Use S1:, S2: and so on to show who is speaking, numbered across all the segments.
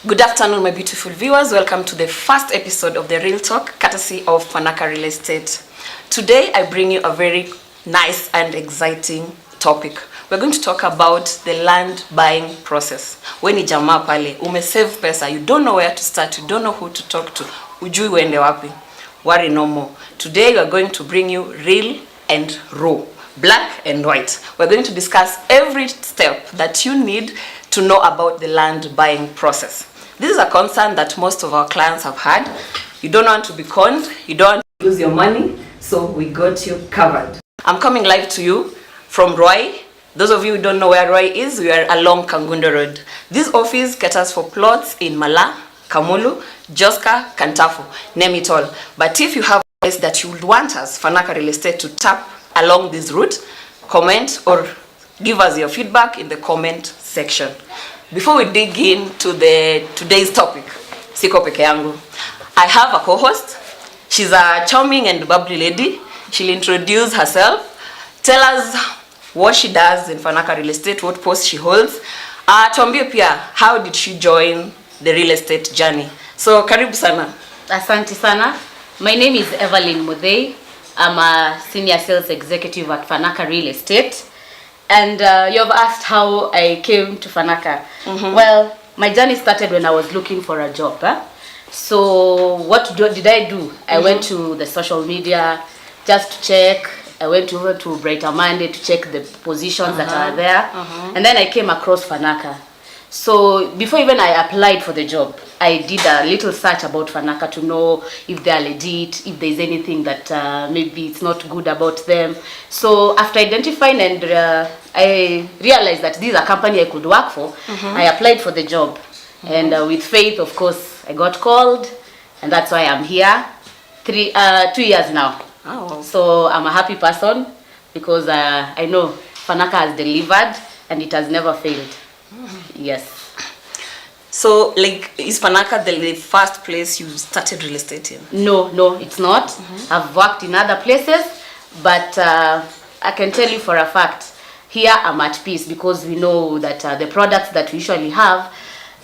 S1: Good afternoon, my beautiful viewers. Welcome to the first episode of the Real Talk, courtesy of Fanaka Real Estate. Today, I bring you a very nice and exciting topic. We're going to talk about the land buying process. When ni jamaa pale, umesave pesa, you don't know where to start, you don't know who to talk to, ujui uende wapi. Worry no more. Today, we are going to bring you real and raw, black and white. We're going to discuss every step that you need to know about the land buying process. This is a concern that most of our clients have had. You don't want to be conned, you don't want to lose your money, so we got you covered. I'm coming live to you from Roy. Those of you who don't know where Roy is, we are along Kangundo Road. This office caters for plots in Mala, Kamulu, Joska, Kantafu, name it all. But if you have a place that you would want us, Fanaka Real Estate, to tap along this route, comment or give us your feedback in the comment section. Before we dig into today's topic, siko peke yangu, I have a co-host. She's a charming and bubbly lady. She'll introduce herself, tell us what she does in Fanaka Real Estate, what post she holds. Tuambie pia, how did she join the real estate journey? So, karibu sana.
S2: Asante sana. My name is Evelyn Mudhei. I'm a senior sales executive at Fanaka Real Estate. And you have asked how I came to Fanaka. Well, my journey started when I was looking for a job. So what did I do? I went to the social media just to check. I went over to Brighter Monday to check the positions that are there. And then I came across Fanaka. So before even I applied for the job, I did a little search about Fanaka to know if they are legit, if there's anything that maybe it's not good about them. So after identifying and I realized that this is a company I could work for, I applied for the job. And with faith, of course, I got called, and that's why I'm here. 2 years now.
S1: Oh.
S2: So I'm a happy person because I know Fanaka has delivered and it has never failed. Yes.
S1: So, like, is Fanaka the first place you started real estate in?
S2: No, it's not. I've worked in other places, but I can tell you for a fact, here I'm at peace because we know that the products that we usually have,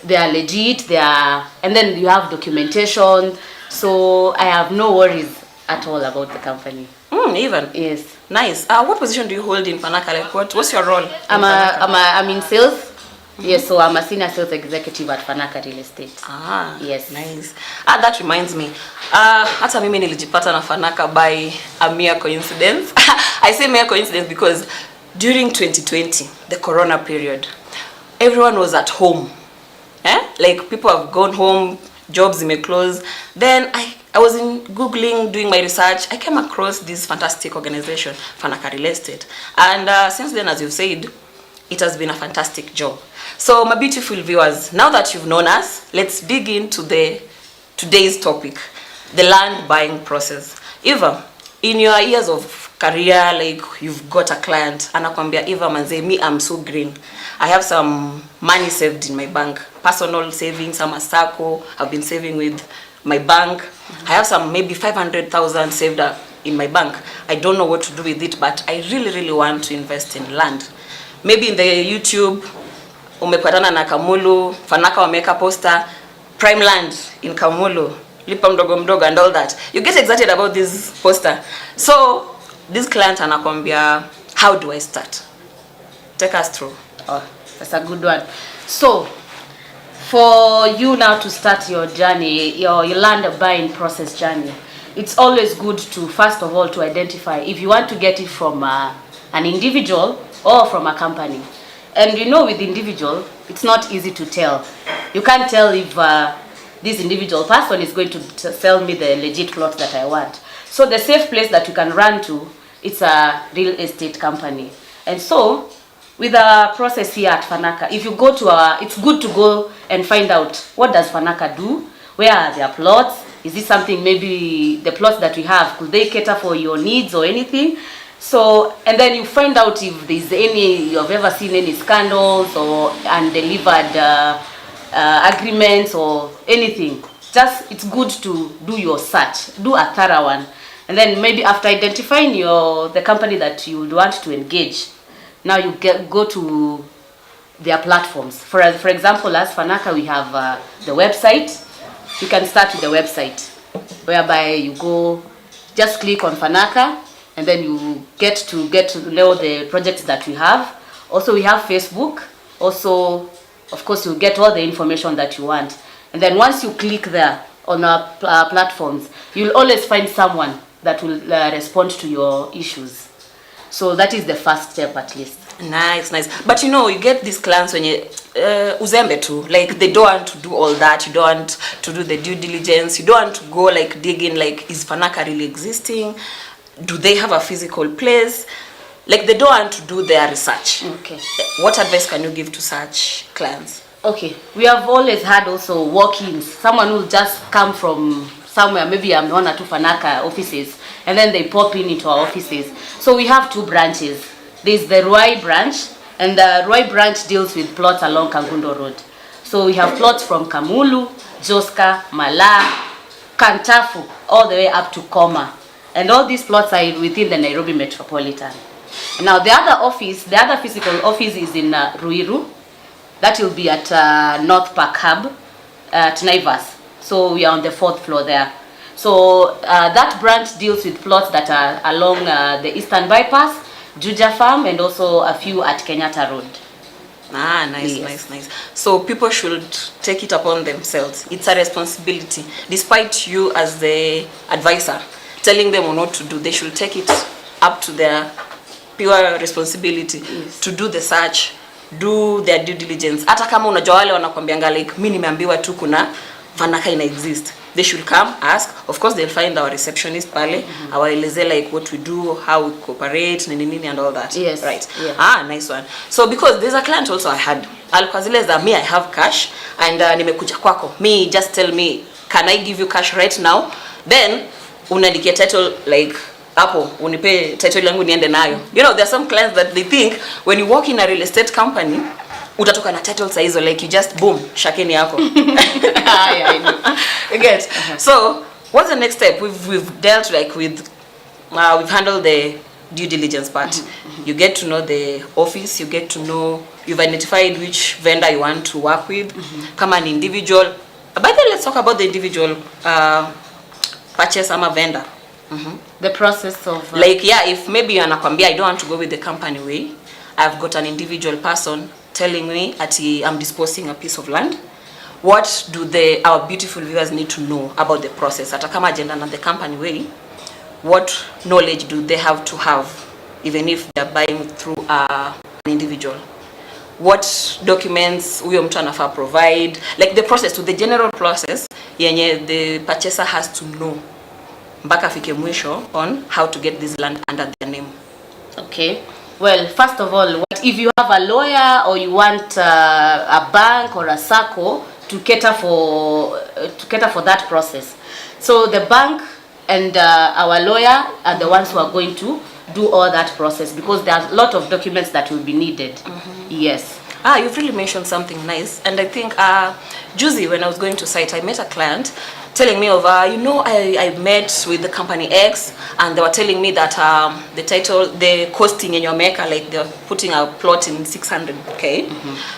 S2: they are legit, and then you have documentation, so I have no worries at all about the company.
S1: Even?
S2: Yes.
S1: Nice. What position do you hold in Fanaka? Like, what's your role?
S2: I'm in sales. Yes, so I'm a senior sales executive at Fanaka Real Estate. Yes.
S1: Nice. That reminds me. Hata mimi nilijipata na Fanaka by a mere coincidence. I say mere coincidence because during 2020, the corona period, everyone was at home. Like, people have gone home, jobs may close. Then I was Googling, doing my research. I came across this fantastic organization, Fanaka Real Estate. And since then, as you've said, it has been a fantastic job. So, my beautiful viewers, now that you've known us, let's dig into today's topic, the land buying process. Eva, in your years of career, like, you've got a client, anakwambia, Eva manze, me, I'm so green. I have some money saved in my bank, personal savings, some Asako, I've been saving with my bank. I have some maybe 500,000 saved up in my bank. I don't know what to do with it, but I really want to invest in land. Maybe in the YouTube, umepatana na Kamulu, Fanaka wameka poster, prime land in Kamulu, lipa mdogo mdogo and all that. You get excited about this poster. So, this client anakwambia, how do I start? Take us through.
S2: Oh, that's a good one. So, for you now to start your journey, your land buying process journey, it's always good to, first of all, to identify if you want to get it from an individual or from a company. And you know, with individual, it's not easy to tell. You can't tell if this individual person is going to sell me the legit plot that I want. So the safe place that you can run to, it's a real estate company. And so, with the process here at Fanaka, if you go to it's good to go and find out, what does Fanaka do? Where are their plots? Is this something, maybe the plots that we have, could they cater for your needs or anything? So, and then you find out if there's you've ever seen any scandals or undelivered agreements or anything. Just, it's good to do your search, do a thorough one. And then maybe after identifying the company that you want to engage, now you go to their platforms. For example, as Fanaka, we have the website. You can start with the website, whereby you go, just click on Fanaka, and then you get to know the projects that we have. Also, we have Facebook. Also, of course, you get all the information that you want. And then once you click there on our platforms, you'll always find someone that will respond to your issues. So that is the first step, at least.
S1: Nice. But you get these clients when you uzembe too, like they don't want to do all that. You don't want to do the due diligence. You don't want to go like dig in, like, is Fanaka really existing? Do they have a physical place? Like, they don't want to do their research.
S2: Okay.
S1: What advice can you give to such clients?
S2: Okay, we have always had also walk-ins. Someone will just come from somewhere, maybe I'm one or two Fanaka offices, and then they pop into our offices. So we have 2 branches. There's the Ruai branch, and the Ruai branch deals with plots along Kangundo Road. So we have plots from Kamulu, Joska, Mala, Kantafu, all the way up to Koma. And all these plots are within the Nairobi Metropolitan. Now the other physical office is in Ruiru. That will be at North Park Hub at Naivas. So we are on the 4th floor there. So that branch deals with plots that are along the Eastern Bypass, Juja Farm, and also a few at Kenyatta Road.
S1: Nice. So people should take it upon themselves. It's a responsibility. Despite you as the advisor telling them on what to do, they should take it up to their pure responsibility to do the search, do their due diligence. Hata kama unajua wale wanakuambianga like mimi nimeambiwa tu kuna Fanaka ina exist, they should come ask. Of course they'll find our receptionist pale, awaeleze like what we do, how we cooperate, nini and all that.
S2: Yes.
S1: Right.
S2: Yeah.
S1: Nice one. So because there's a client also I had, alikuwa zile za me I have cash and nimekuja kwako, me just tell me can I give you cash right now, then unandike title like hapo unipe title yangu niende nayo. There are some clients that they think when you work in a real estate company utatoka na title saa hizo, like you just boom shakeni yako. I know. You get. So what's the next step? We've dealt like with we've handled the due diligence part. You get to know the office, you get to know, you've identified which vendor you want to work with. Kama an individual. By the way, let's talk about the individual purchase ama vendor.
S2: The process of
S1: like if maybe anakwambia I don't want to go with the company way, I've got an individual person telling me ati I'm disposing a piece of land. What do our beautiful viewers need to know about the process? Hata kama agenda na the company way, what knowledge do they have to have even if they're buying through an individual? What documents huyo mtu anafaa provide, like the process, to the general process yenye the purchaser has to know mpaka afike mwisho on how to get this land under their name.
S2: Okay. Well, first of all, what if you have a lawyer or you want a bank or a SACCO to cater for that process? So the bank and our lawyer are the ones who are going to do all that process, because there are a lot of documents that will be needed. Yes.
S1: You've really mentioned something nice, and I think Juicy, when I was going to site, I met a client telling me of I met with the company X and they were telling me that the title, the costing in your maker, like they're putting a plot in 600k.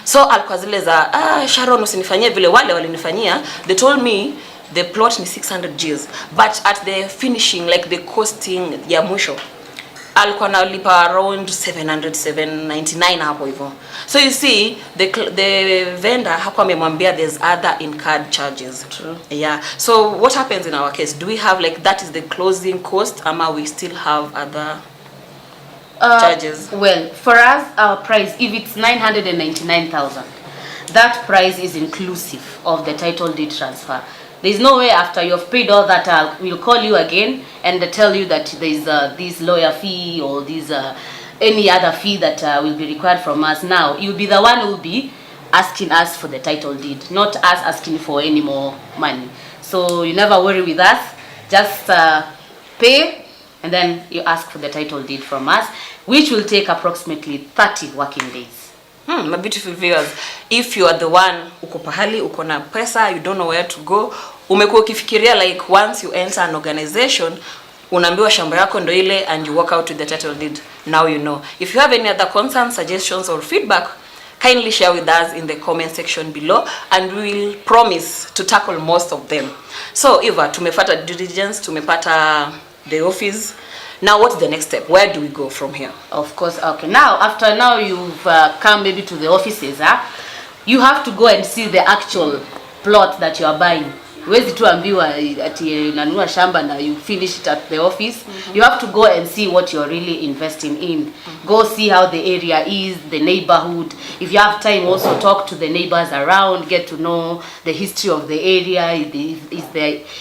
S1: So alikuwa zile za Sharon usinifanyie vile wale walinifanyia. They told me the plot ni 600 Gs, but at the finishing, like the costing ya mwisho, alikuwa nalipa around 799 hapo hivyo. So you see, the vendor hakuwa amemwambia there's other incurred charges.
S2: True.
S1: Yeah. So what happens in our case? Do we have like that is the closing cost, ama we still have other charges?
S2: Well, for us, our price, if it's 999,000, that price is inclusive of the title deed transfer. There's no way after you've paid all that, we'll call you again and tell you that there's this lawyer fee or this any other fee that will be required from us. Now, you'll be the one who will be asking us for the title deed, not us asking for any more money. So you never worry with us. Just pay and then you ask for the title deed from us, which will take approximately 30 working days.
S1: My beautiful viewers, if you are the one uko pahali, uko na pesa, you don't know where to go, umekuwa ukifikiria like once you enter an organization, unaambiwa shamba yako ndo ile and you walk out with the title deed, now you know. If you have any other concerns, suggestions or feedback, kindly share with us in the comment section below, and we will promise to tackle most of them. So Eva, tumepata due diligence, tumepata the office. Now what's the next step? Where do we go from here?
S2: Of course, okay. Now, after now you've come maybe to the offices, you have to go and see the actual plot that you are buying. Huwezi tu ambiwa ati unanunua shamba na you finish it at the office. You have to go and see what you're really investing in. Go see how the area is, the neighborhood. If you have time, also talk to the neighbors around, get to know the history of the area,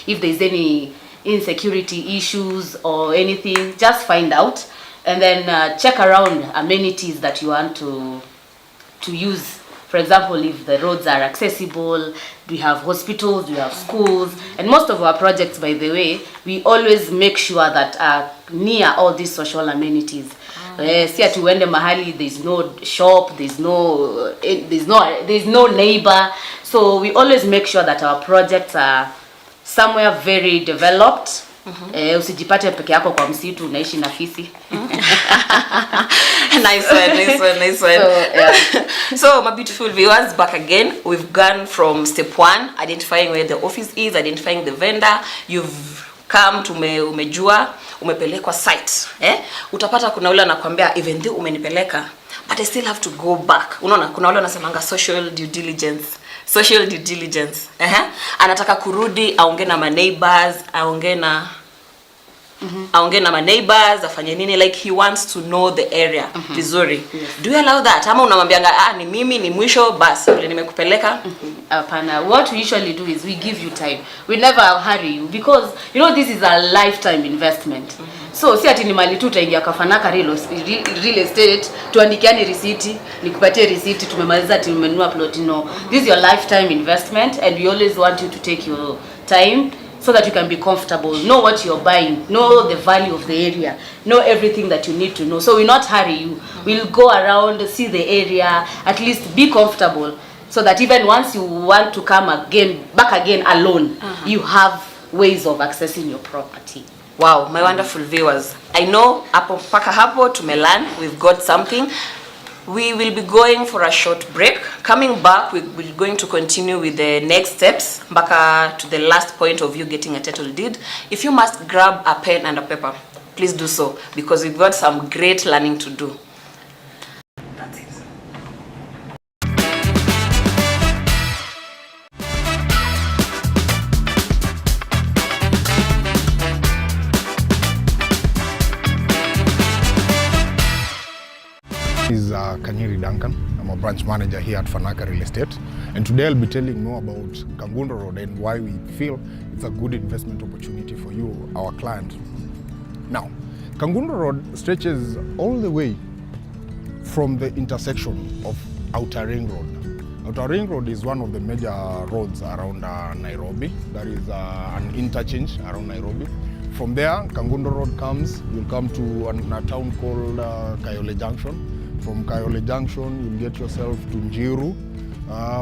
S2: if there's any insecurity issues or anything, just find out, and then check around amenities that you want to use. For example, if the roads are accessible, we have hospitals, we have schools, and most of our projects, by the way, we always make sure that are near all these social amenities. See ati uende mahali there's no shop, there's no neighbor. So we always make sure that our projects are somewhere very developed. Usijipate peke yako kwa msitu unaishi na fisi.
S1: Nice one. So, yeah. So my beautiful viewers, back again. We've gone from step 1, identifying where the office is, identifying the vendor. You've come to umejua, umepelekwa site. Utapata kuna ule anakuambia even though umenipeleka, but I still have to go back. Unaona kuna ule anasemanga social due diligence. Anataka kurudi aongee na neighbors, aongee na neighbors, afanye nini, like he wants to know the area vizuri. Yes. Do you allow that? Ama unamwambianga ni mimi ni mwisho basi vile nimekupeleka?
S2: Hapana. What we usually do is we give you time. We never hurry you because you know this is a lifetime investment. So si ati ni mali tu utaingia Kafanaka real estate tuandikiane receipt, nikupatie receipt tumemaliza tumenunua plot. No. This is your lifetime investment, and we always want you to take your time so that you can be comfortable, know what you're buying, know the value of the area, know everything that you need to know. So we'll not hurry you. We'll go around, see the area, at least be comfortable, so that even once you want to come back again alone, you have ways of accessing your property.
S1: Wow, my wonderful viewers. I know hapo paka hapo tumelan, we've got something. We will be going for a short break. Coming back, we're going to continue with the next steps, back to the last point of you getting a title deed. If you must grab a pen and a paper, please do so, because we've got some great learning to do. That's it.
S3: This is Kanyiri Duncan. I'm a branch manager here at Fanaka Real Estate, and today I'll be telling you more about Kangundo Road and why we feel it's a good investment opportunity for you, our client. Now, Kangundo Road stretches all the way from the intersection of Outer Ring Road. Outer Ring Road is one of the major roads around Nairobi. There is an interchange around Nairobi. From there, Kangundo Road comes, you'll come to a town called Kayole Junction. From Kayole Junction, you'll get yourself to Njiru.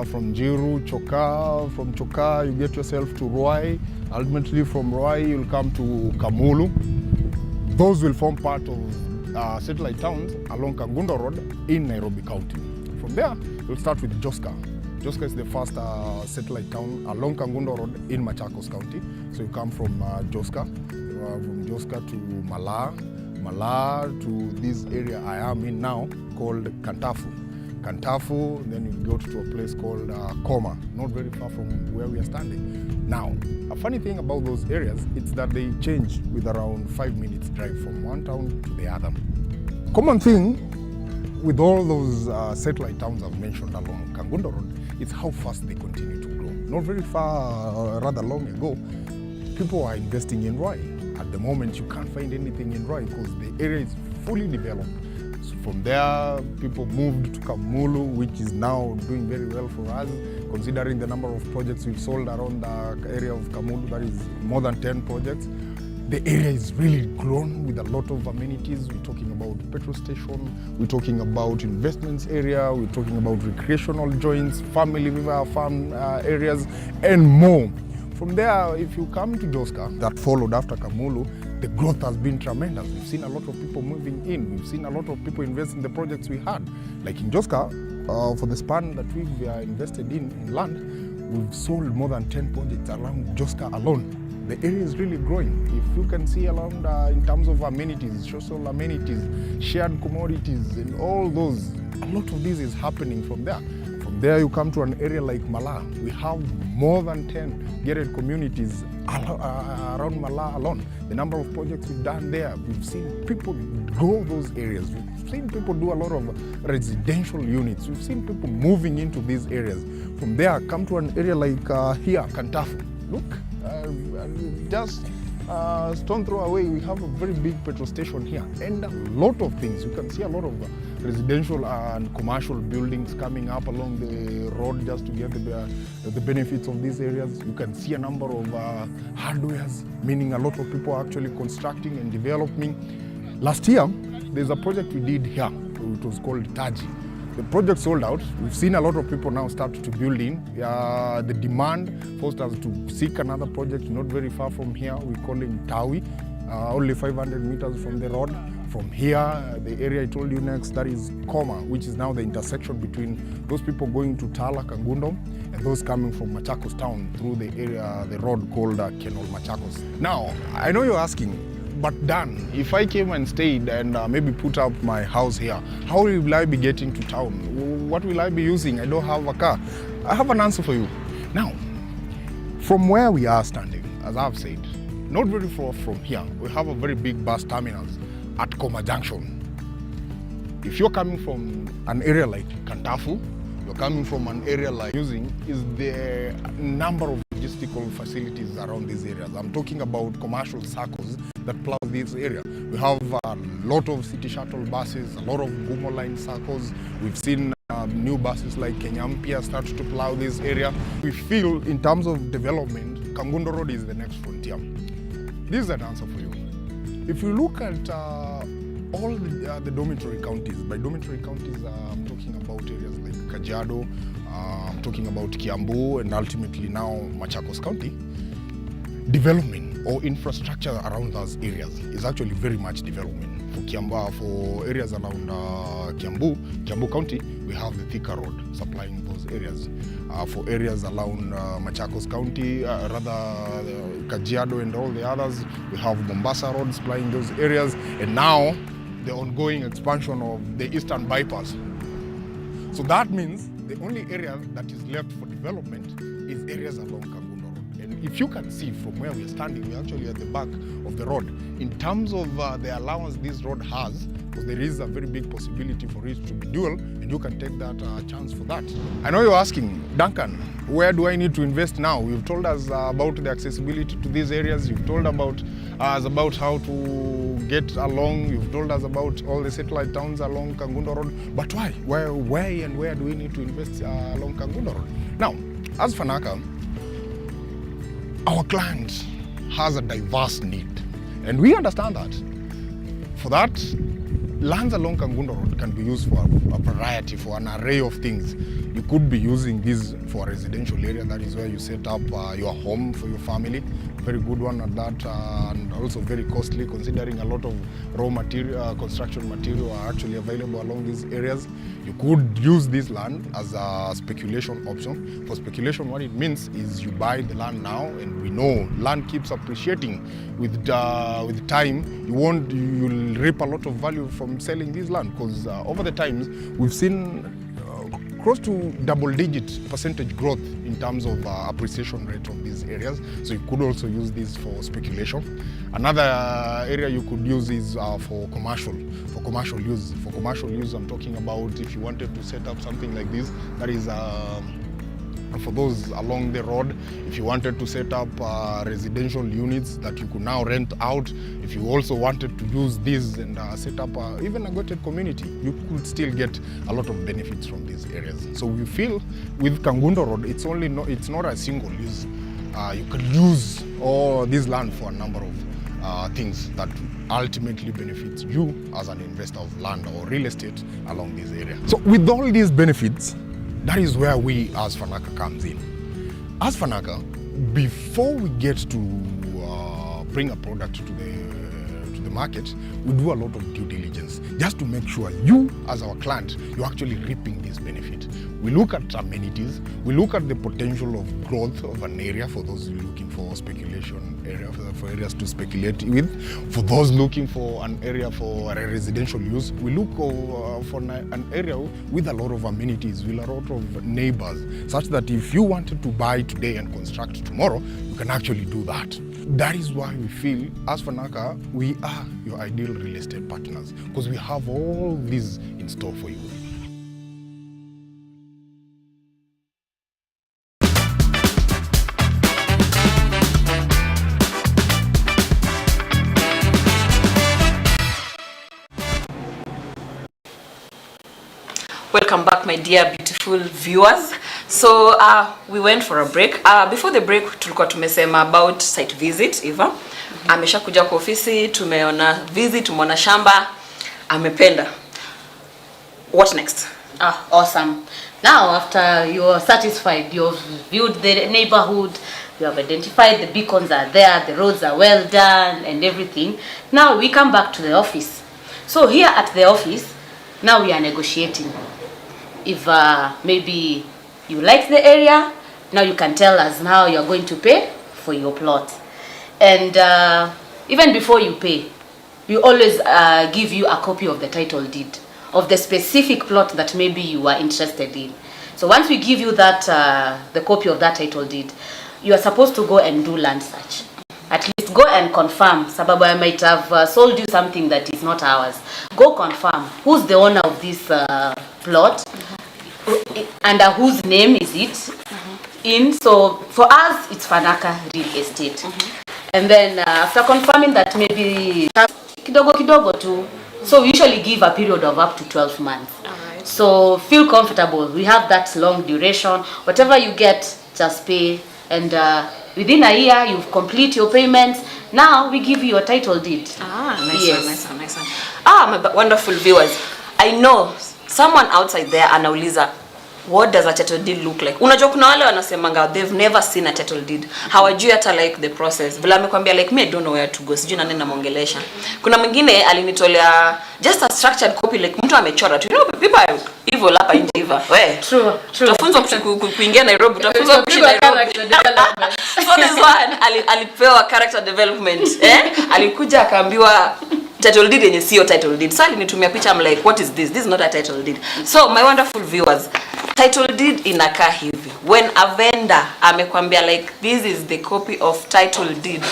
S3: From Njiru, Choka. From Choka, you get yourself to Ruai. Ultimately, from Ruai, you'll come to Kamulu. Those will form part of satellite towns along Kangundo Road in Nairobi County. From there, you'll start with Joska. Joska is the first satellite town along Kangundo Road in Machakos County. So you come from Joska to Malaa to this area I am in now called Kantafu. Then you go to a place called Koma, not very far from where we are standing. Now, a funny thing about those areas, it's that they change with around 5 minutes drive from one town to the other. Common thing with all those satellite towns I've mentioned along Kangundo Road, it's how fast they continue to grow. Not very far, rather long ago, people are investing in Ruai. At the moment, you can't find anything in Ruai because the area is fully developed. So from there, people moved to Kamulu, which is now doing very well for us, considering the number of projects we've sold around the area of Kamulu. That is more than 10 projects. The area is really grown with a lot of amenities. We're talking about petrol station, we're talking about investments area, we're talking about recreational joints, family farm areas, and more. From there, if you come to Joska, that followed after Kamulu, the growth has been tremendous. We've seen a lot of people moving in. We've seen a lot of people invest in the projects we had. Like in Joska, for the span that we've invested in land, we've sold more than 10 projects around Joska alone. The area is really growing. If you can see around in terms of amenities, social amenities, shared commodities, and all those, a lot of this is happening from there. From there, you come to an area like Mala. We have more than 10 gated communities around Mala alone. The number of projects we've done there, we've seen people grow those areas. We've seen people do a lot of residential units. We've seen people moving into these areas. From there, come to an area like here, Kantafu. Look, just stone throw away, we have a very big petrol station here and a lot of things. You can see a lot of residential and commercial buildings coming up along the road just to get the benefits of these areas. You can see a number of hardwares, meaning a lot of people are actually constructing and developing. Last year, there's a project we did here. It was called Taji. The project sold out. We've seen a lot of people now start to build in. The demand forced us to seek another project not very far from here. We call it Tawi, only 500 meters from the road. From here, the area I told you next, that is Koma, which is now the intersection between those people going to Tala, Kangundo, and those coming from Machakos town through the area, the road called Kenol Machakos. Now, I know you're asking, but Dan, if I came and stayed and maybe put up my house here, how will I be getting to town? What will I be using? I don't have a car. I have an answer for you. Now, from where we are standing, as I've said, not very far from here, we have a very big bus terminal at Koma Junction. If you're coming from an area like Kantafu, you're coming from an area like using is the number of logistical facilities around these areas. I'm talking about commercial circles that plow this area. We have a lot of city shuttle buses, a lot of Gumo line circles. We've seen new buses like Kenyampia start to plow this area. We feel in terms of development, Kangundo Road is the next frontier. This is an answer for you. If you look at all the dormitory counties, by dormitory counties I'm talking about areas like Kajiado, I'm talking about Kiambu, and ultimately now Machakos County, development or infrastructure around those areas is actually very much development. For Kiamba, for areas around Kiambu County, we have the Thika Road supplying those areas. For areas around Machakos County, Kajiado and all the others, we have Mombasa Road supplying those areas, and now the ongoing expansion of the Eastern Bypass. So that means the only area that is left for development is areas along Kangundo Road. And if you can see from where we are standing, we're actually at the back of the road. In terms of the allowance this road has, because there is a very big possibility for it to be dual, and you can take that chance for that. I know you're asking, Duncan, where do I need to invest now? You've told us about the accessibility to these areas. You've told us about how to get along. You've told us about all the satellite towns along Kangundo Road. But why? Why and where do we need to invest along Kangundo Road? Now, as Fanaka, our client has a diverse need, and we understand that. For that, lands along Kangundo Road can be used for a variety, for an array of things. You could be using this for a residential area. That is where you set up your home for your family. Very good one at that, and also very costly, considering a lot of raw material, construction material are actually available along these areas. You could use this land as a speculation option. For speculation, what it means is you buy the land now, and we know land keeps appreciating with time. You'll reap a lot of value from selling this land, because over the times we've seen close to double-digit percentage growth in terms of appreciation rate of these areas. So you could also use this for speculation. Another area you could use is for commercial use. For commercial use, I'm talking about if you wanted to set up something like this, that is for those along the road, if you wanted to set up residential units that you could now rent out, if you also wanted to use this and set up even a gated community, you could still get a lot of benefits from these areas. So we feel with Kangundo Road, it's not a single use. You can use all this land for a number of things that ultimately benefits you as an investor of land or real estate along this area. So with all these benefits, that is where we as Fanaka comes in. As Fanaka, before we get to bring a product to the market, we do a lot of due diligence just to make sure you, as our client, you're actually reaping this benefit. We look at amenities, we look at the potential of growth of an area for those looking for speculation area, for areas to speculate with. For those looking for an area for a residential use, we look for an area with a lot of amenities, with a lot of neighbors, such that if you wanted to buy today and construct tomorrow, you can actually do that. That is why we feel, as Fanaka, we are your ideal real estate partners, because we have all these in store for you.
S1: Welcome back, my dear beautiful viewers. So we went for a break. Before the break tulikuwa tumesema about site visit. Eva ameshakuja kwa ofisi, tumeona visit, tumeona shamba, amependa. What next?
S2: Awesome. Now, after you're satisfied, you've viewed the neighborhood, you have identified the beacons are there, the roads are well done and everything. Now we come back to the office. So here at the office, now we are negotiating. If maybe you like the area, now you can tell us how you're going to pay for your plot. And even before you pay, we always give you a copy of the title deed of the specific plot that maybe you are interested in. So once we give you that, the copy of that title deed, you are supposed to go and do land search. At least go and confirm. Sababu I might have sold you something that is not ours. Go confirm who's the owner of this plot, under whose name is it in. So for us, it's Fanaka Real Estate. And then after confirming that, maybe kidogo kidogo too. So we usually give a period of up to 12 months.
S1: Alright.
S2: So feel comfortable. We have that long duration. Whatever you get, just pay. And within a year, you complete your payments. Now we give you your title deed.
S1: Nice
S2: Yes.
S1: one, nice one, nice one. My wonderful viewers, I know someone outside there anauliza, what does a title deed look like? Unajua kuna wale wanasemanga they've never seen a title deed. Hawajui hata like the process. Vile amekwambia like me I don't know where to go. Sijui nani namuongelesha. Kuna mwingine alinitolea just a structured copy like mtu amechora tu. You know people are evil hapa nje hiva. We.
S2: True.
S1: Tutafunzwa kuingia Nairobi, tutafunzwa kuishi Nairobi. So this one alipewa character development. Alikuja akaambiwa title deed yenye sio title deed. So alinitumia picha, I'm like, what is this? This is not a title deed. So my wonderful viewers, title deed inakaa hivi. When a vendor amekwambia like this is the copy of title deed.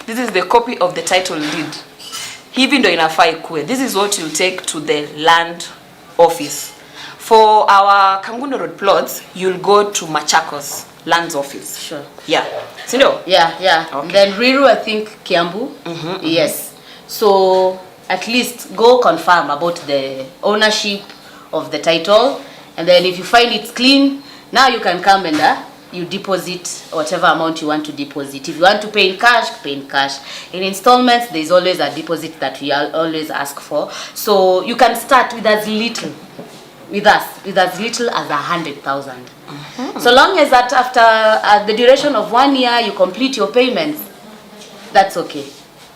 S1: This is the copy of the title deed. Hivi ndo inafaa ikuwe. This is what you'll take to the land office. For our Kangundo Road plots, you'll go to Machakos Lands Office.
S2: Sure.
S1: Yeah. Sindo?
S2: Yeah.
S1: Okay.
S2: Then Riru, I think Kiambu. Yes. So at least go confirm about the ownership of the title, and then if you find it's clean, now you can come and you deposit whatever amount you want to deposit. If you want to pay in cash, pay in cash. In installments, there is always a deposit that we always ask for. So you can start with as little. With as little as 100,000. So long as that after the duration of 1 year you complete your payments, that's okay.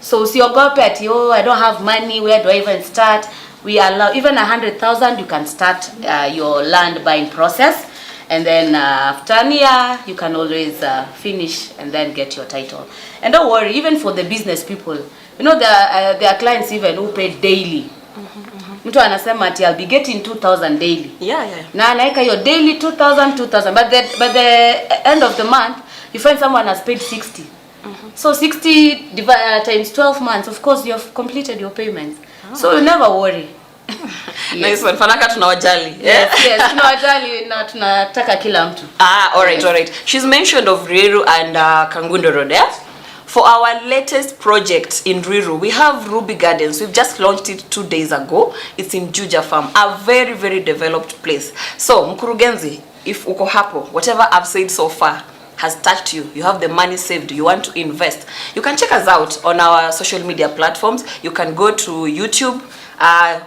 S2: So usiogope ati I don't have money, where do I even start? We allow even 100,000, you can start your land buying process, and then after a year you can always finish and then get your title. And don't worry, even for the business people, you know there are clients even who pay daily. Mtu anasema ati I'll be getting 2,000 daily.
S1: Yeah.
S2: Na anaika your daily 2,000. But the end of the month, you find someone has paid 60. So 60 times 12 months, of course you have completed your payments. So you never worry.
S1: Yes. Nice one. Fanaka tunawajali.
S2: Yes, tunawajali na tunataka kila mtu.
S1: Alright. She's mentioned of Riru and Kangundo Road, yeah? For our latest project in Riru, we have Ruby Gardens. We've just launched it 2 days ago. It's in Juja Farm, a very, very developed place. So, Mkurugenzi, if uko hapo, whatever I've said so far has touched you, you have the money saved, you want to invest, you can check us out on our social media platforms. You can go to YouTube,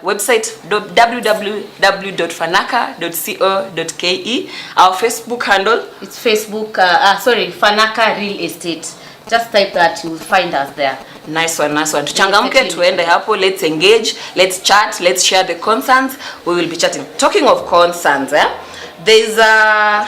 S1: website www.fanaka.co.ke, our Facebook handle.
S2: It's Facebook, Fanaka Real Estate. Just type that, you will find us there.
S1: Nice one, nice one. Tuchangamke, tuende hapo, let's engage, let's chat, let's share the concerns. We will be chatting. Talking of concerns, there's a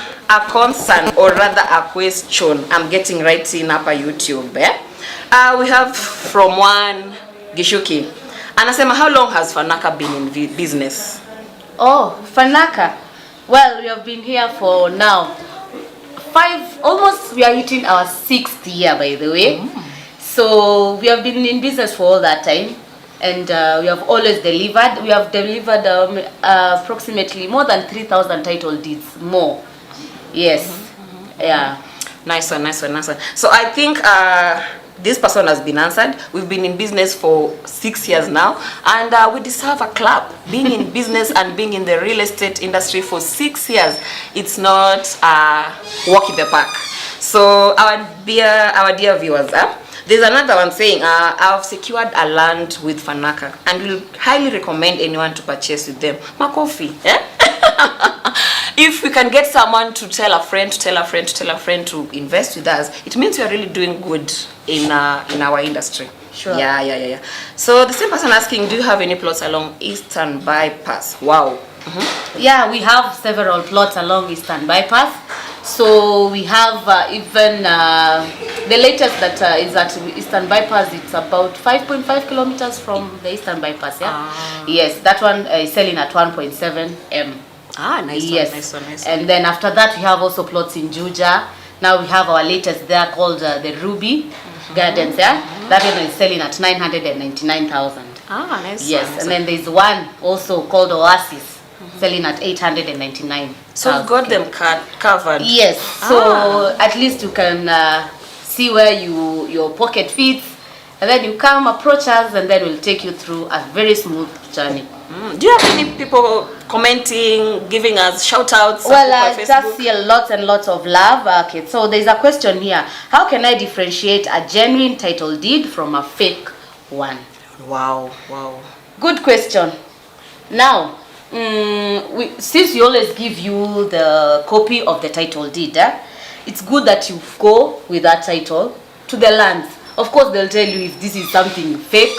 S1: concern, or rather a question I'm getting right in upper YouTube. We have from one Gishuki. Anasema, how long has Fanaka been in business?
S2: Oh, Fanaka. Well, we have been here for now 5, almost we are hitting our 6th year, by the way. So we have been in business for all that time, and we have always delivered. We have delivered approximately more than 3,000 title deeds more. Yes. Yeah.
S1: Nice one, nice one, nice one. So I think this person has been answered. We've been in business for 6 years now, and we deserve a clap. Being in business and being in the real estate industry for 6 years, it's not a walk in the park. So our dear viewers, there's another one saying, I've secured a land with Fanaka and will highly recommend anyone to purchase with them. Makofi. If we can get someone to tell a friend, to invest with us, it means we are really doing good in our industry.
S2: Sure.
S1: Yeah. So the same person asking, do you have any plots along Eastern Bypass? Wow.
S2: Yeah, we have several plots along Eastern Bypass. So we have even the latest that is at Eastern Bypass. It's about 5.5 kilometers from the Eastern Bypass. Yeah. Yes, that one is selling at 1.7 M.
S1: Nice.
S2: Yes.
S1: Nice.
S2: And then after that, we have also plots in Juja. Now we have our latest there called the Ruby Gardens. Yeah, that one is selling at 999,000.
S1: Nice.
S2: Yes,
S1: nice.
S2: And then there's one also called Oasis, selling at 899.
S1: So you've got them covered.
S2: Yes. So at least you can see where your pocket fits, and then you come approach us, and then we'll take you through a very smooth journey.
S1: Do you have any people commenting, giving us shout outs?
S2: Well, I just see lots and lots of love. Okay, so there's a question here. How can I differentiate a genuine title deed from a fake one?
S1: Wow.
S2: Good question. Now, since we always give you the copy of the title deed, it's good that you go with that title to the lands. Of course, they'll tell you if this is something fake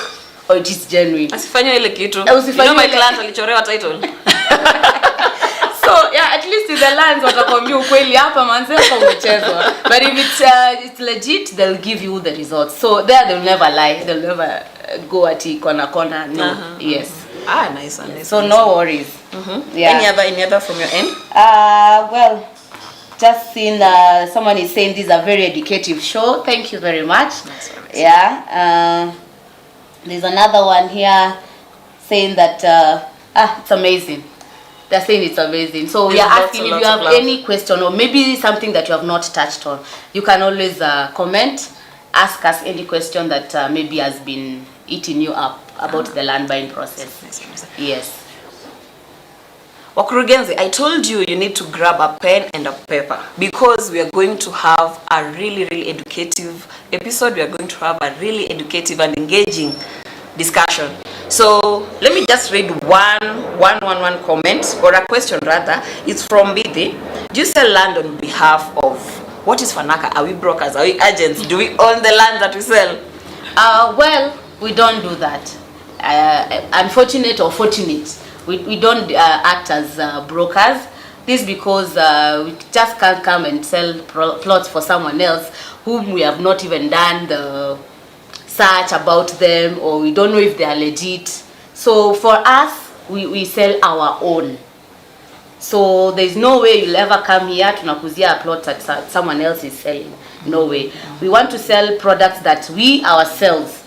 S2: or it is genuine.
S1: Asifanye ile kitu. You
S2: Usifanye
S1: know my
S2: ile-
S1: client alichorewa title.
S2: So yeah, at least with the lands watakwambia ukweli hapa manze hapa umechezwa. But if it's legit, they'll give you the results. So there they'll never lie. They'll never go at corner. No. Yes.
S1: Nice.
S2: So no worries. Yeah.
S1: Any other from your end?
S2: Well, just seen someone is saying this is a very educative show. Thank you very much.
S1: Nice.
S2: Yeah. There's another one here saying that it's amazing. They're saying it's amazing. So we are asking if you have any question or maybe something that you have not touched on. You can always comment, ask us any question that maybe has been eating you up about the land buying process.
S1: Nice.
S2: Yes.
S1: Wakurugenzi, I told you need to grab a pen and a paper because we are going to have a really educative episode. We are going to have a really educative and engaging discussion. So let me just read one comment, or a question rather. It's from Bidi. Do you sell land on behalf of? What is Fanaka? Are we brokers? Are we agents? Do we own the land that we sell?
S2: Well, we don't do that. Unfortunate or fortunate, we don't act as brokers. This because we just can't come and sell plots for someone else whom we have not even done the search about them, or we don't know if they are legit. So for us, we sell our own. So there's no way you'll ever come here tunakuzia a plot that someone else is selling. No way. We want to sell products that we ourselves,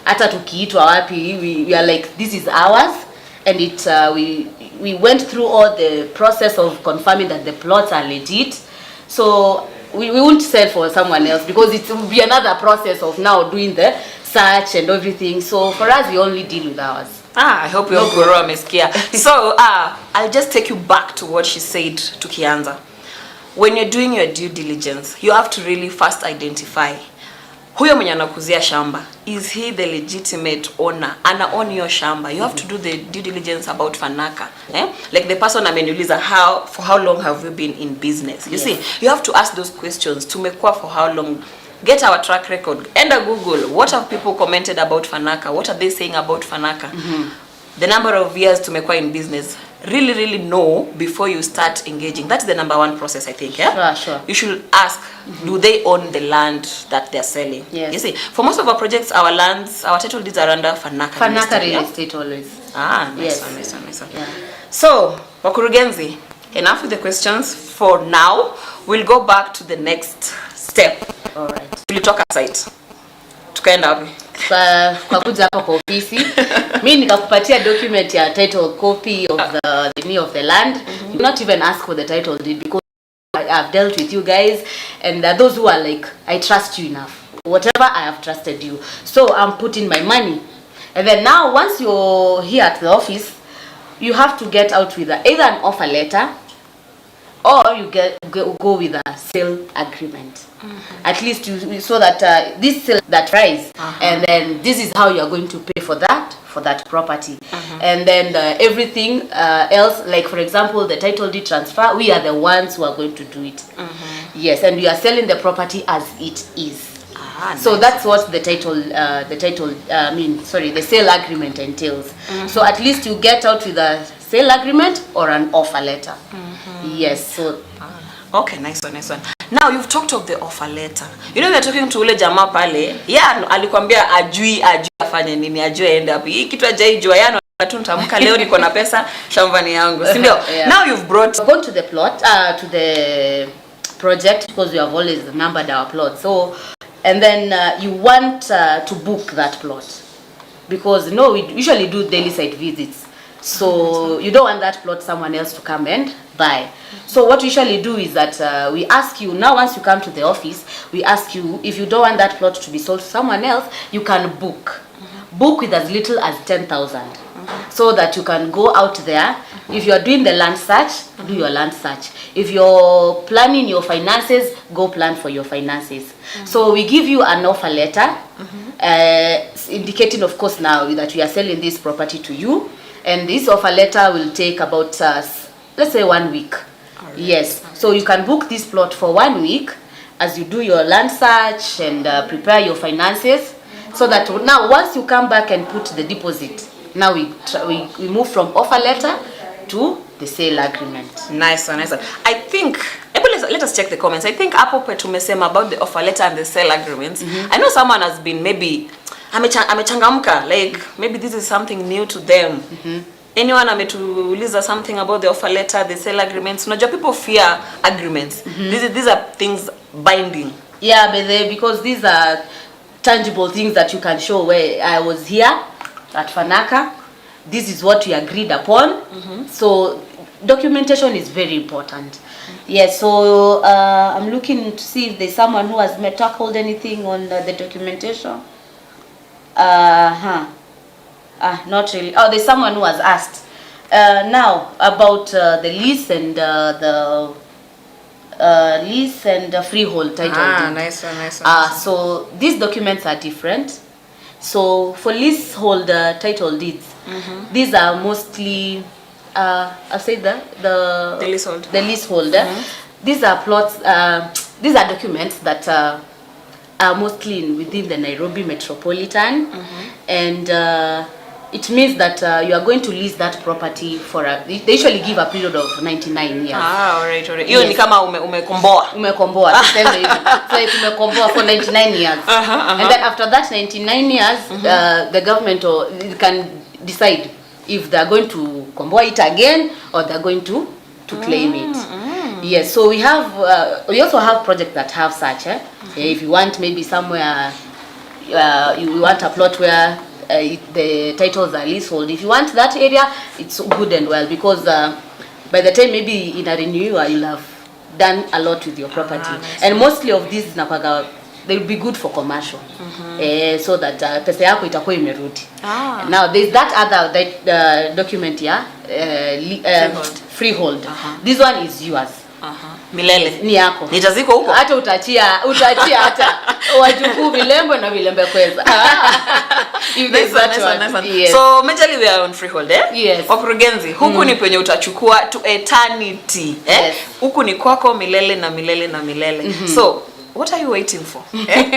S2: hata tukiitwa wapi, we are like, this is ours, and it we went through all the process of confirming that the plots are legit. So we won't sell for someone else because it will be another process of now doing the search and everything. So for us, we only deal with ours.
S1: I hope your guru amesikia. So I'll just take you back to what she said to Kianza. When you're doing your due diligence, you have to really first identify huyo mwenye anakuzia shamba, is he the legitimate owner? Ana own your shamba. You have to do the due diligence about Fanaka. Like the person ameniuliza, for how long have we been in business? You see, you have to ask those questions. Tumekuwa for how long? get our track record. Enda Google, what have people commented about Fanaka? What are they saying about Fanaka? The number of years tumekuwa in business. Really know before you start engaging. That's the number one process, I think. Yeah?
S2: Sure.
S1: You should ask, do they own the land that they're selling?
S2: Yes.
S1: You see, for most of our projects, our lands, our title deeds are under Fanaka
S2: Real Estate always.
S1: Nice
S2: Yes.
S1: one.
S2: Yeah.
S1: So, Wakurugenzi, enough with the questions for now. We'll go back to the next step.
S2: All right.
S1: Tulitoka site. Tukaenda wapi?
S2: Kwa kuja hapa kwa ofisi mimi nikakupatia document ya title copy of the land. You not even ask for the title deed because I've dealt with you guys and those who are like, I trust you enough. Whatever, I have trusted you. So I'm putting my money. And then now once you're here at the office, you have to get out with either an offer letter or you go with a sale agreement. At least so that this sale that rise, and then this is how you are going to pay for that property. And then everything else, like for example the title deed transfer, we are the ones who are going to do it. Yes, and we are selling the property as it is. So that's what the sale agreement entails. So at least you get out with a sale agreement or an offer letter. Yes. So
S1: okay, nice one. Now you've talked of the offer letter. You know, we are talking to ule jamaa pale. Yeah, alikwambia ajui afanye nini, ajui aende wapi. Hii kitu hajaijua yana tu nitamka leo niko na pesa shambani yangu. Si ndio?
S2: Yeah.
S1: Now you've
S2: gone to the plot, to the project because we have always numbered our plot. So and then you want to book that plot because we usually do daily site visits. So you don't want that plot someone else to come and buy. So what we usually do is that we ask you, now once you come to the office, we ask you if you don't want that plot to be sold to someone else, you can book. Book with as little as 10,000. So that you can go out there. If you're doing the land search, do your land search. If you're planning your finances, go plan for your finances. So we give you an offer letter, indicating of course now that we are selling this property to you. And this offer letter will take about, let's say 1 week. Right. Yes. So you can book this plot for 1 week as you do your land search and prepare your finances. So that now once you come back and put the deposit, now we move from offer letter to the sale agreement.
S1: Nice one. I think, let us check the comments. I think hapo tumesema about the offer letter and the sale agreements. I know someone has been maybe amechangamka, like maybe this is something new to them. Anyone ametuuliza something about the offer letter, the sale agreements? Unajua people fear agreements. These are things binding.
S2: Yeah, but because these are tangible things that you can show where I was here at Fanaka. This is what we agreed upon. So documentation is very important. Yes, so I'm looking to see if there's someone who has tackled anything on the documentation. Not really. Oh, there's someone who has asked now about the lease and the lease and freehold title deed.
S1: Nice one.
S2: So these documents are different. So for leasehold title deeds, these are mostly I'll say the
S1: leasehold.
S2: The leasehold. These are plots. These are documents that are mostly within the Nairobi metropolitan, and it means that you are going to lease that property for they usually give a period of 99 years.
S1: Alright. Hiyo ni kama umekomboa.
S2: Umekomboa, tuseme hivi. So like umekomboa for 99 years. And then after that 99 years, the government can decide if they are going to komboa it again or they are going to claim it. Yes, so we also have projects that have such. If you want maybe somewhere, you want a plot where the titles are leasehold. If you want that area, it's good and well because by the time maybe in a renewal you'll have done a lot with your property. Nice. And mostly of these they'll be good for commercial, so that pesa yako itakuwa imerudi. Now there's that other document here, freehold. This one is yours.
S1: Milele
S2: ni yako,
S1: nitaziko huko,
S2: hata utachia hata wajukuu vilembo na vilembe kweza.
S1: Nice. Yes. So majorly we are on freehold,
S2: Yes.
S1: Wakurugenzi, huku ni penye utachukua to eternity,
S2: Yes.
S1: Huku ni kwako milele na milele na milele. So what are you waiting for?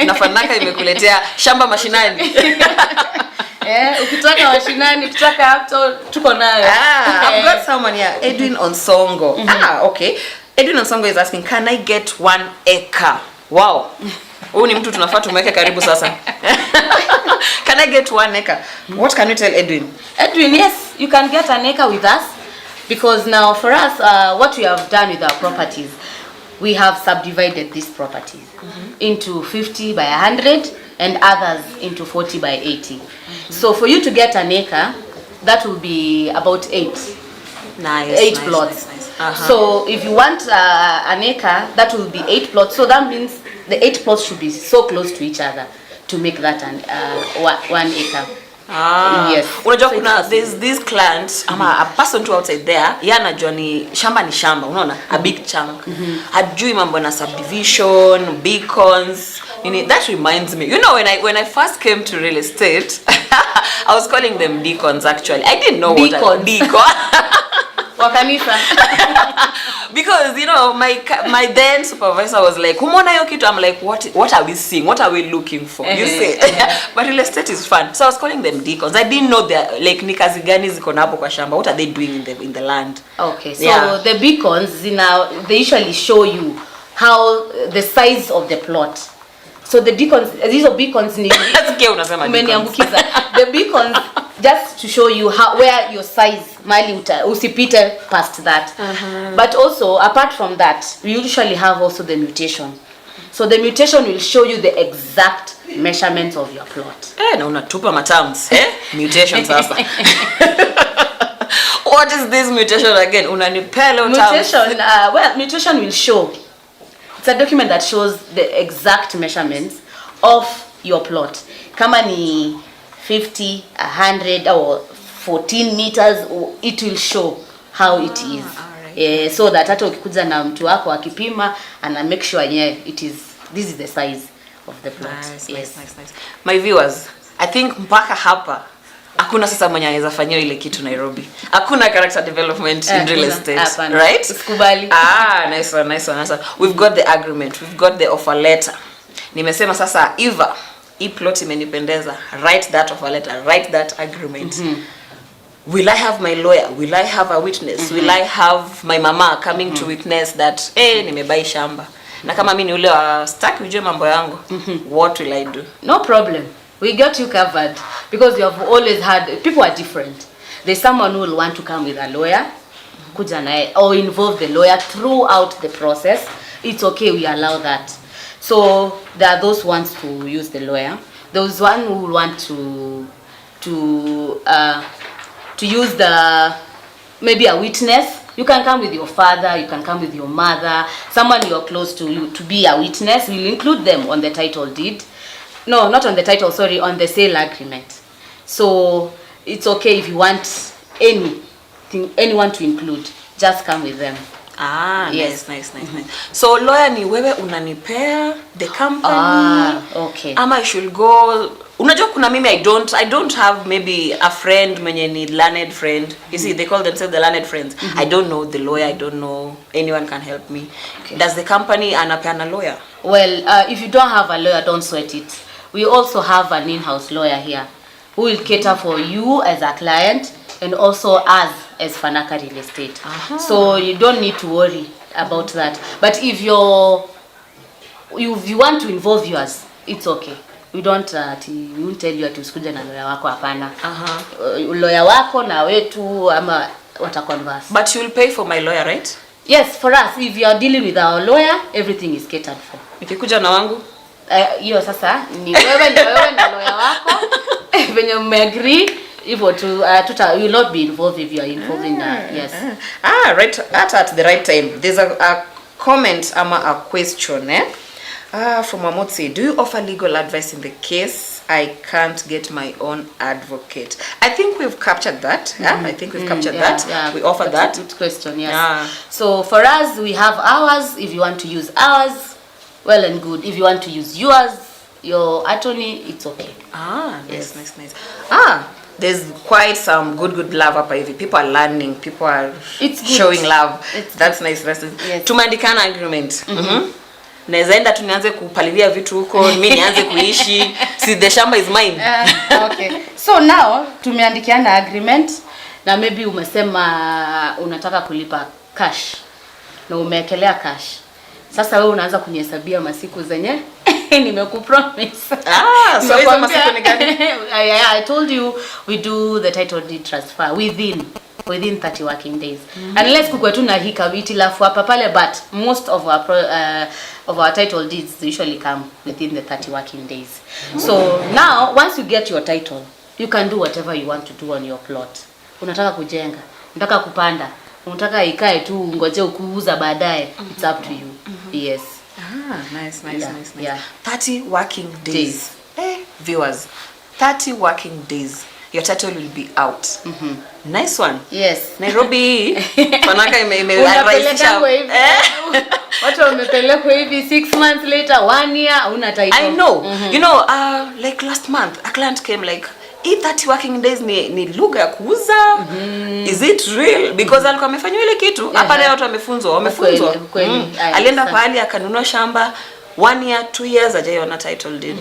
S1: Na Fanaka imekuletea shamba mashinani.
S2: Ukitaka mashinani, ukitaka hapo tuko nayo.
S1: I've got someone here, Edwin Onsongo. Okay. Edwin Onsongo is asking, can I get 1 acre? Wow. Huyu ni mtu tunafaa tumweke karibu sasa. Can I get 1 acre? What can you tell Edwin?
S2: Edwin, yes, you can get an acre with us, because now for us, what we have done with our properties, we have subdivided these properties into 50 by 100 and others into 40 by 80. So for you to get an acre, that will be about 8 plots.
S1: Nice.
S2: So if you want an acre, that will be 8 plots. So that means the 8 plots should be so close to each other to make that 1 acre. Yes.
S1: Unajua kuna there's this client ama a person to outside there, yeye anajua ni shamba, unaona? A big chunk. Hajui mambo na subdivision, beacons. That reminds me. You know, when I first came to real estate, I was calling them deacons actually. I didn't know what a deacon. Because you know my then supervisor was like, "Umona hiyo kitu?" I'm like, what are we seeing? What are we looking for? You see. But real estate is fun. So I was calling them deacons. I didn't know they like ni kazi gani ziko na hapo kwa shamba. What are they doing in the land?
S2: Okay. So the beacons they usually show you how the size of the plot. So the beacons, these are beacons ni umeniambukiza. The beacons just to show you where your size mali usipite past that. But also apart from that, we usually have also the mutation. So the mutation will show you the exact measurements of your plot.
S1: Na unatupa matams, mutation sasa. What is this mutation again? Unanipele
S2: mutation, mutation will show. It's a document that shows the exact measurements of your plot. Kama ni 50, 100 or 14 meters, it will show how it is. Right. So that hata ukikuja na mtu wako akipima and make sure this is the size of the plot.
S1: Nice. My viewers, I think mpaka hapa hakuna sasa mwenye anaweza fanyia ile kitu Nairobi. Hakuna character development in real estate, right?
S2: Usikubali.
S1: Nice one. We've got the agreement, we've got the offer letter. Nimesema sasa Eva, hii plot imenipendeza. Write that offer letter, write that agreement. Will I have my lawyer? Will I have a witness? Will I have my mama coming to witness that nimebai shamba? Na kama mimi ni ule stuck ujue mambo yangu. What will I do?
S2: No problem. We got you covered, because you have always had, people are different. There's someone who will want to come with a lawyer, kuja nae, or involve the lawyer throughout the process. It's okay, we allow that. So there are those ones to use the lawyer. Those one who want to use maybe a witness. You can come with your father, you can come with your mother, someone you're close to be a witness. We'll include them on the title deed. No, not on the title, sorry, on the sale agreement. So it's okay if you want anyone to include, just come with them.
S1: Yes. Nice. So lawyer ni wewe unanipea the company.
S2: Okay.
S1: Ama I should go. Unajua kuna mimi I don't have maybe a friend mwenye ni learned friend. You see, they call themselves the learned friends. I don't know the lawyer, I don't know anyone can help me. Okay. Does the company anapeana lawyer?
S2: Well, if you don't have a lawyer, don't sweat it. We also have an in-house lawyer here who will cater for you as a client and also us as Fanaka Real Estate. So you don't need to worry about that. But if you want to involve yours, it's okay. We won't tell you to usikuja na lawyer wako hapana. Lawyer wako na wetu ama wataconverse.
S1: But you will pay for my lawyer, right?
S2: Yes, for us, if you are dealing with our lawyer, everything is catered for.
S1: Nikikuja na wangu?
S2: Hiyo sasa ni wewe na lawyer wako. Venye mmeagree hivyo tu you will not be involved if you are involved in yes.
S1: Right at the right time. There's a comment ama a question from Amotsi. Do you offer legal advice in the case I can't get my own advocate? I think we've captured that. I think we've captured that. Yeah. We offer that.
S2: Good question, yes. So for us, we have ours. If you want to use ours, well and good. If you want to use yours, your attorney, it's okay.
S1: Nice. There's quite some good love up here. People are learning. People are showing love. That's nice. Yes. Tumeandikana agreement. naweza enda tu nianze kupalilia vitu huko, mimi nianze kuishi, si the shamba is mine.
S2: Okay. So now tumeandikiana agreement na maybe umesema unataka kulipa cash na umeekelea cash. Sasa wewe unaanza kunihesabia masiku zenye nimekupromise.
S1: So hizo masiku ni gani?
S2: I told you we do the title deed transfer within 30 working days. Unless kukwe tu na hika hitilafu hapa pale, but most of our title deeds usually come within the 30 working days. So now once you get your title, you can do whatever you want to do on your plot. Unataka kujenga, unataka kupanda, unataka ikae tu ngoje ukuuza baadaye, it's up to you. Yes.
S1: Nice.
S2: Yeah.
S1: 30 working days. Viewers, 30 working days. Your title will be out. Nice one.
S2: Yes.
S1: Nairobi, Fanaka
S2: unapeleka kwa hivi. Watu wamepelekwa hivi 6 months later, 1 year, una title.
S1: I know. You know, like last month, a client came like, 30 working days ni lugha ya kuuza. Is it real? Because alikuwa amefanywa ile kitu. Hapa leo watu wamefunzwa. Alienda pahali akanunua shamba 1 year, 2 years ajaiona title deed.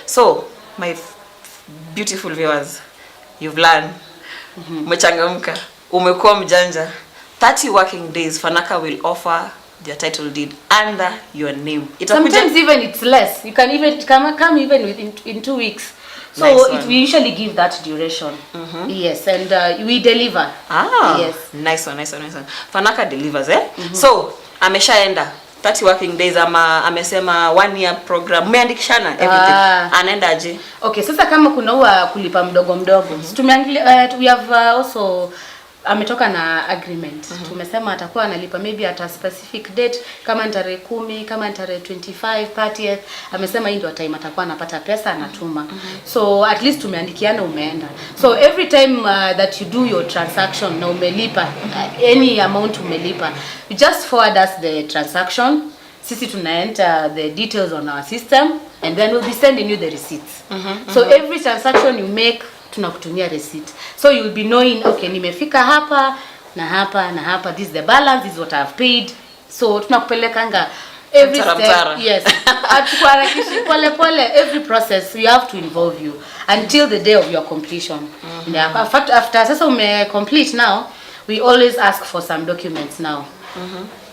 S1: So, my beautiful viewers, you've learned. Umechangamka. Umekuwa mjanja. 30 working days Fanaka will offer their title deed under your name.
S2: Sometimes even it's less. You can even come even within 2 weeks. So nice we usually give that duration. Yes, and we deliver.
S1: Yes. Nice one. Fanaka delivers, So, ameshaenda 30 working days ama amesema 1 year program. Umeandikishana everything. Anaenda aje?
S2: Okay, sasa kama kuna huwa kulipa mdogo. Tumeangalia we have also ametoka na agreement. Tumesema atakuwa analipa maybe at a specific date, kama tarehe 10, kama tarehe 25, 30th. Amesema hii ndio time atakuwa anapata pesa anatuma. So at least tumeandikiana umeenda. So every time that you do your transaction na umelipa any amount umelipa, you just forward us the transaction. Sisi tuna enter the details on our system and then we'll be sending you the receipts. So every transaction you make tunakutumia receipt. So you'll be knowing, okay, nimefika hapa na hapa na hapa, this is the balance, this is what I've paid. So tunakupelekanga every step. Yes. Atukwarakishi pole every process we have to involve you until the day of your completion. After sasa ume complete now, we always ask for some documents now.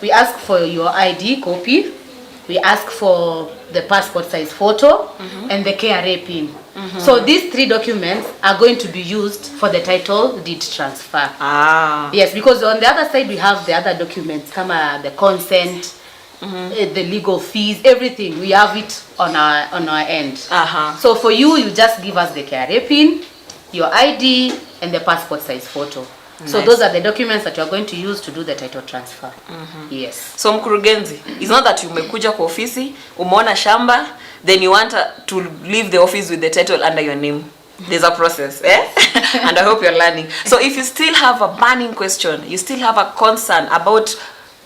S2: We ask for your ID copy. We ask for the passport size photo and the KRA pin. So these 3 documents are going to be used for the title deed transfer. Yes, because on the other side we have the other documents, kama the consent, the legal fees, everything. We have it on our end. So for you just give us the KRA pin, your ID and the passport size photo. So those are the documents that you are going to use to do the title transfer. Yes. So mkurugenzi, it's not that umekuja kwa ofisi, umeona shamba, then you want to leave the office with the title under your name. There's a process, and I hope you're learning. So if you still have a burning question, you still have a concern about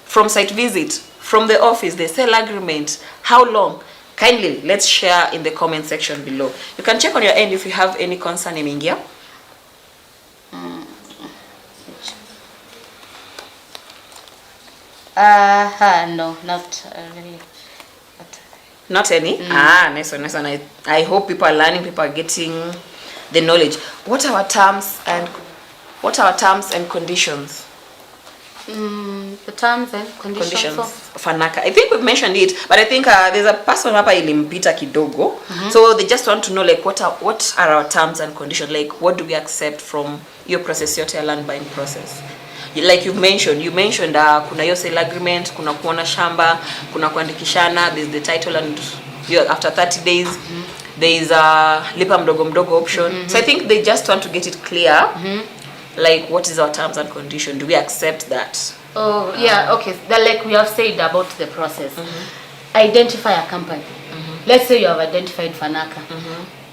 S2: from site visit, from the office, the sale agreement, how long? Kindly let's share in the comment section below. You can check on your end if you have any concern in India. No, not really.
S1: Not any? Nice one. I hope people are learning, people are getting the knowledge. What are our terms and conditions?
S2: The terms and conditions
S1: of Fanaka. I think we've mentioned it, but I think there's a person hapa ilimpita kidogo. So they just want to know like what are our terms and conditions? Like what do we accept from your process, your land buying process? Like you mentioned kuna your sale agreement, kuna kuona shamba, kuna kuandikishana, there's the title, and after 30 days there is a lipa mdogo option. So I think they just want to get it clear. Like what is our terms and condition? Do we accept that?
S2: Oh yeah, okay. Like we have said about the process. Identify a company. Let's say you have identified Fanaka.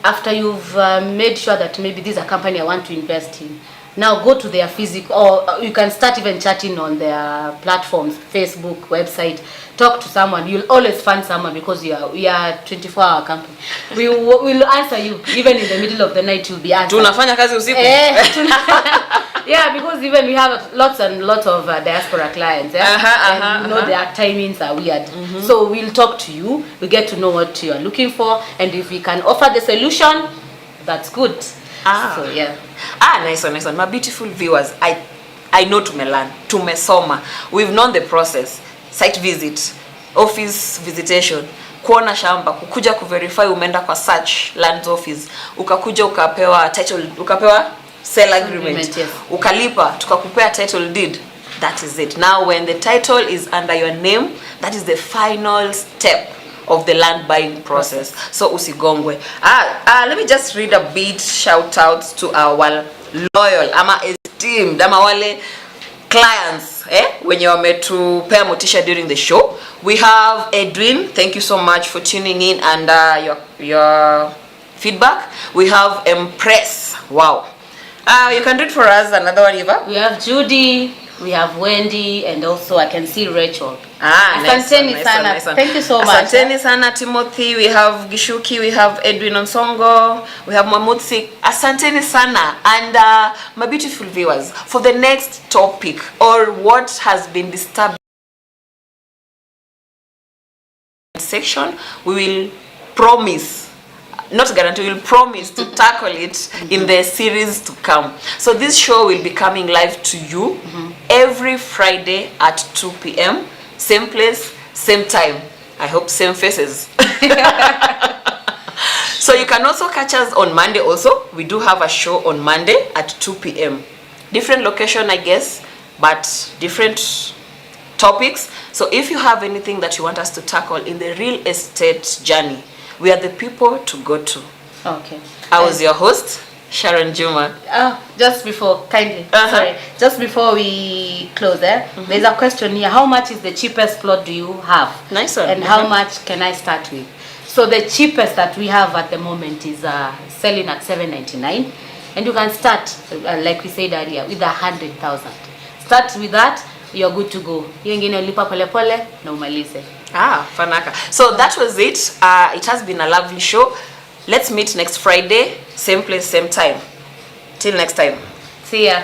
S2: After you've made sure that maybe this is a company I want to invest in. Now go to their physical, or you can start even chatting on their platforms, Facebook, website. Talk to someone. You'll always find someone because we are 24-hour company. We will answer you even in the middle of the night. You'll be answered.
S1: Tunafanya kazi usiku.
S2: Yeah, because even we have lots and lots of diaspora clients, and you know their timings are weird. So we'll talk to you, we get to know what you're looking for, and if we can offer the solution, that's good. So yeah.
S1: Nice one. My beautiful viewers, I know tumelearn, tumesoma. We've known the process. Site visit, office visitation, kuona shamba, kukuja kuverify umeenda kwa search lands office, ukakuja ukapewa title, ukapewa sell agreement,
S2: Yes.
S1: ukalipa, tukakupea title deed. That is it. Now when the title is under your name, that is the final step of the land buying process. So usigongwe. Let me just read a bit shout outs to our loyal ama esteemed ama wale clients wenye wametupea motisha during the show. We have Edwin, thank you so much for tuning in and your feedback. We have Empress, wow. You can read for us another one, Eva.
S2: We have Judy, we have Wendy, and also I can see Rachel.
S1: Nice one.
S2: Thank you so much.
S1: Asanteni sana Timothy, we have Gishuki, we have Edwin Onsongo, we have Mamutsi. Asanteni sana. And my beautiful viewers, for the next topic or what has been disturbed section, we will promise, not guarantee, we will promise to tackle it in the series to come. So this show will be coming live to you every Friday at 2 p.m. Same place, same time. I hope same faces. So you can also catch us on Monday also. We do have a show on Monday at 2 p.m. Different location, I guess, but different topics. So if you have anything that you want us to tackle in the real estate journey, we are the people to go to.
S2: Okay.
S1: I was your host, Sharon Juma.
S2: Just before, sorry, just before we close there's a question here. How much is the cheapest plot do you have?
S1: Nice one.
S2: And how much can I start with? So the cheapest that we have at the moment is selling at $799, and you can start, like we said earlier, with 100,000. Start with that, you're good to go. Hiyo ingine lipa pole pole na umalize.
S1: Fanaka. So that was it. It has been a lovely show. Let's meet next Friday, same place, same time. Till next time.
S2: See ya.